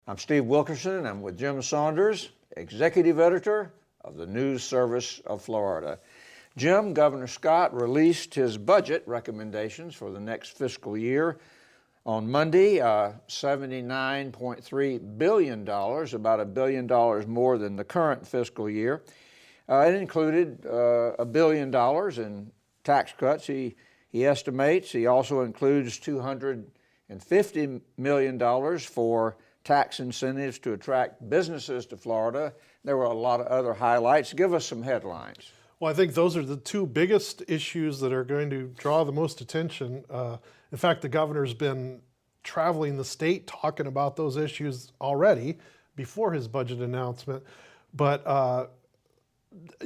I'm Steve Wilkerson, and I'm with Jim Saunders, Executive Editor of the News Service of Florida. Jim, Governor Scott released his budget recommendations for the next fiscal year on Monday, $79.3 billion, about $1 billion more than the current fiscal year. It included $1 billion in tax cuts, he estimates. He also includes $250 million for tax incentives to attract businesses to Florida. There were a lot of other highlights. Give us some headlines. Well, I think those are the two biggest issues that are going to draw the most attention. In fact, the governor's been traveling the state talking about those issues already before his budget announcement. But the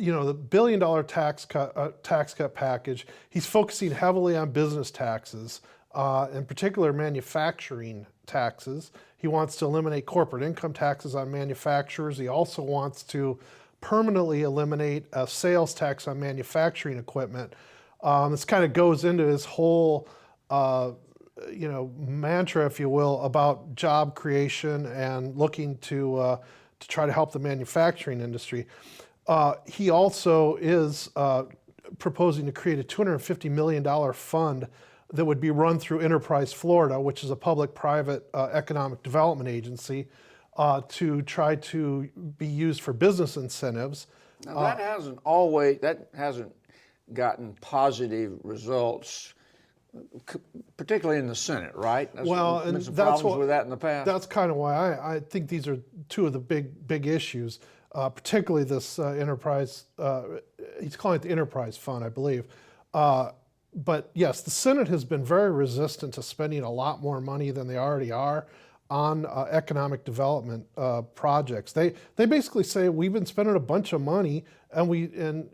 $1 billion tax cut package, he's focusing heavily on business taxes, in particular manufacturing taxes. He wants to eliminate corporate income taxes on manufacturers. He also wants to permanently eliminate a sales tax on manufacturing equipment. This kind of goes into his whole mantra, if you will, about job creation and looking to try to help the manufacturing industry. He also is proposing to create a $250 million fund that would be run through Enterprise Florida, which is a public-private economic development agency, to try to be used for business incentives. Now that hasn't gotten positive results, particularly in the Senate, right? Well, and some problems with that in the past. That's kind of why I think these are two of the big issues, particularly this Enterprise. He's calling it the Enterprise Fund, I believe. But yes, the Senate has been very resistant to spending a lot more money than they already are on economic development projects. They basically say we've been spending a bunch of money and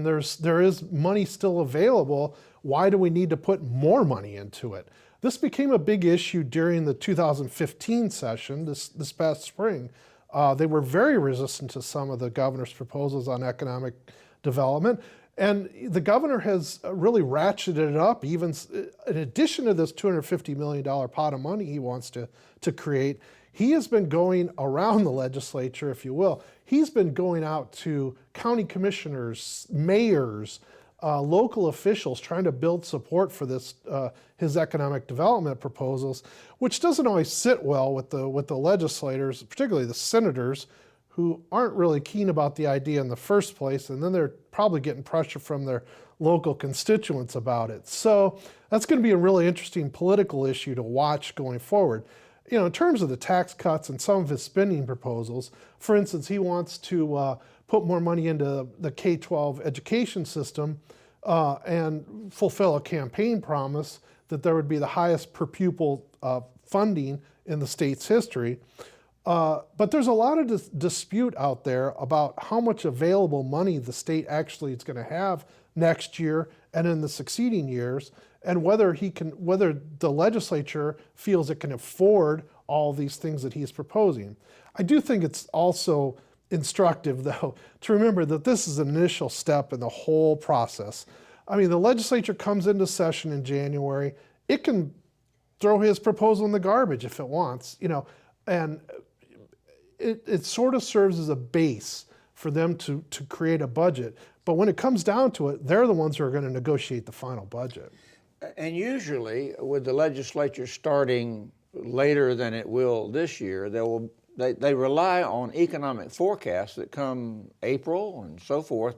there is money still available. Why do we need to put more money into it? This became a big issue during the 2015 session this past spring. They were very resistant to some of the governor's proposals on economic development. And the governor has really ratcheted it up. Even in addition to this $250 million pot of money he wants to create, he has been going around the legislature, if you will. He's been going out to county commissioners, mayors, local officials, trying to build support for this his economic development proposals, which doesn't always sit well with the legislators, particularly the senators, who aren't really keen about the idea in the first place, and then they're probably getting pressure from their local constituents about it. So that's going to be a really interesting political issue to watch going forward. In terms of the tax cuts and some of his spending proposals, for instance, he wants to put more money into the K-12 education system and fulfill a campaign promise that there would be the highest per pupil funding in the state's history. But there's a lot of dispute out there about how much available money the state actually is going to have next year and in the succeeding years, and whether the legislature feels it can afford all these things that he's proposing. I do think it's also instructive, though, to remember that this is an initial step in the whole process. I mean, the legislature comes into session in January. It can throw his proposal in the garbage if it wants, and it sort of serves as a base for them to create a budget. But when it comes down to it, they're the ones who are going to negotiate the final budget. And usually, with the legislature starting later than it will this year, they rely on economic forecasts that come April and so forth.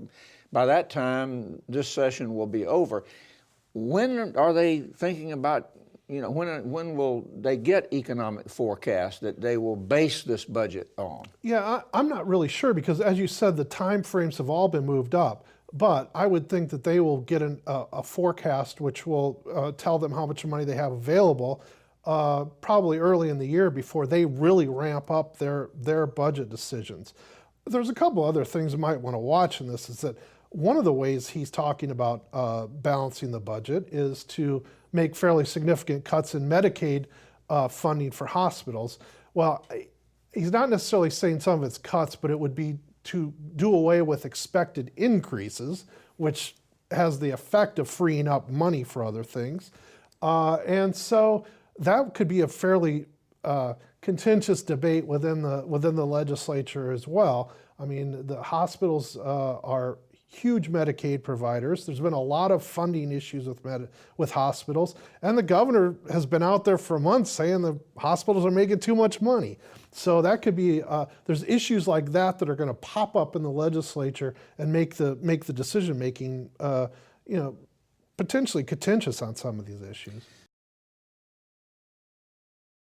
By that time, this session will be over. When are they thinking about, when will they get economic forecasts that they will base this budget on? Yeah, I'm not really sure because, as you said, the time frames have all been moved up. But I would think that they will get a forecast which will tell them how much money they have available probably early in the year before they really ramp up their budget decisions. There's a couple other things you might want to watch in this. Is that one of the ways he's talking about balancing the budget is to make fairly significant cuts in Medicaid funding for hospitals. Well, he's not necessarily saying some of it's cuts, but it would be to do away with expected increases, which has the effect of freeing up money for other things. And so that could be a fairly contentious debate within the legislature as well. I mean, the hospitals are huge Medicaid providers. There's been a lot of funding issues with hospitals, and the governor has been out there for months saying the hospitals are making too much money. So that could be there's issues like that that are going to pop up in the legislature and make the decision making potentially contentious on some of these issues.